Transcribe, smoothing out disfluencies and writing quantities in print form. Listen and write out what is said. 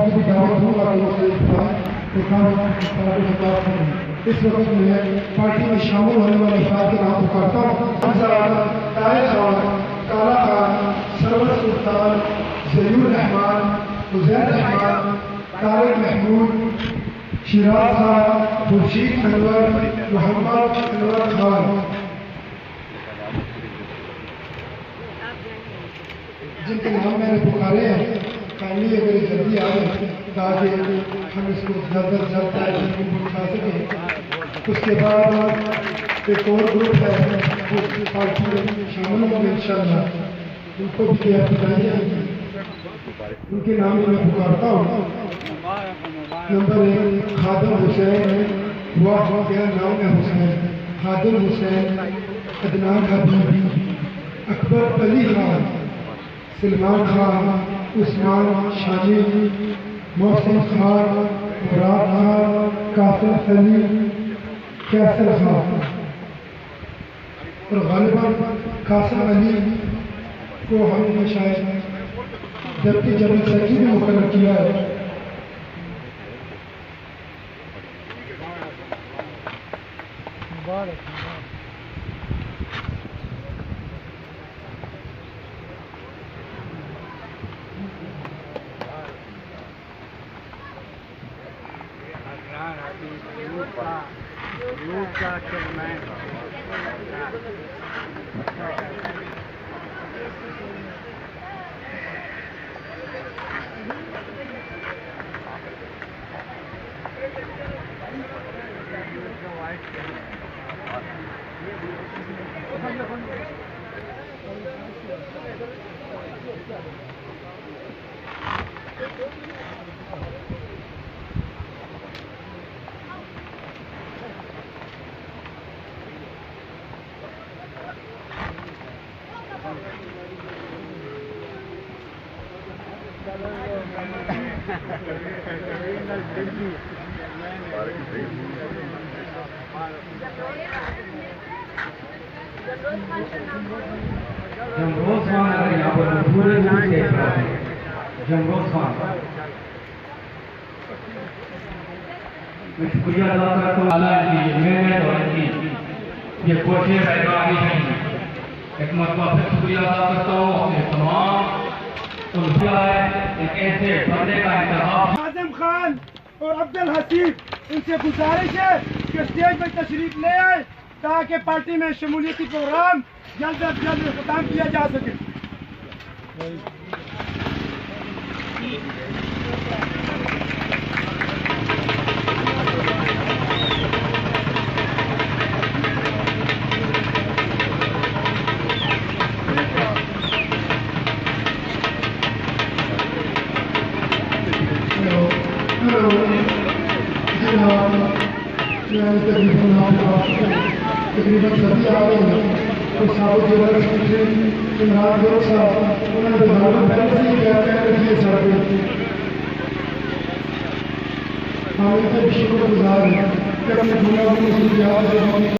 की भी दावत दूंगा इस वक्त मैं पार्टी में शामिल होने वाले अफराद के नाम पुकारता हूँ। ताहिर खान, काला खान, सरवर सुल्तान, जयूर रहमान, उजैर रहमान, तारिक महमूद, शिराज खान, खुर्शीद अनवर, मोहम्मद अनवर खान, जिनके नाम मैंने पुकारे हैं। काइंडली अगर जल्दी आ जाए ताकि हम इसको जल्द से जल्द उठा सकें। उसके बाद एक और ग्रुप है वो पार्टी में शामिल होंगे इंशाअल्लाह, उनको भी तैयार कराइए। उनके नाम मैं पुकारता हूँ। नंबर 1 खादिम हुसैन, वाह क्या नाम है हुसैन, खादिम हुसैन, अदनान हबीबी, अकबर अली खान, सलमान खान, उस्मान शानी, मोहसिन खान, मुराद खान, कासिम अली, कैसर खान और गालिबन कासिम अली को हमने शायद जबकि जनरल सेक्रेटरी भी मुकर्रर किया है। जमरोज खान अगर यहाँ पर पूरे रूप से जमरोज खान, मैं शुक्रिया अदा करता हूँ मेहनत और इनकी ये कोशिश आगे नहीं। एक मरतबा फिर शुक्रिया अदा करता हूँ अपने तमाम एक ऐसे बंदे का इंतखाब। आजम खान और अब्दुल हसीब, इनसे गुजारिश है कि स्टेज पर तशरीफ ले आए ताकि पार्टी में शमूलियती प्रोग्राम जल्द अज जल्द इख्तिताम किया जा सके। तकरीबन सभी आ गए हैं तो साहब इमरान लोग साहब उन्होंने पहले से ही किए सर हम इनसे शुक्रगुजार हैं कि अपने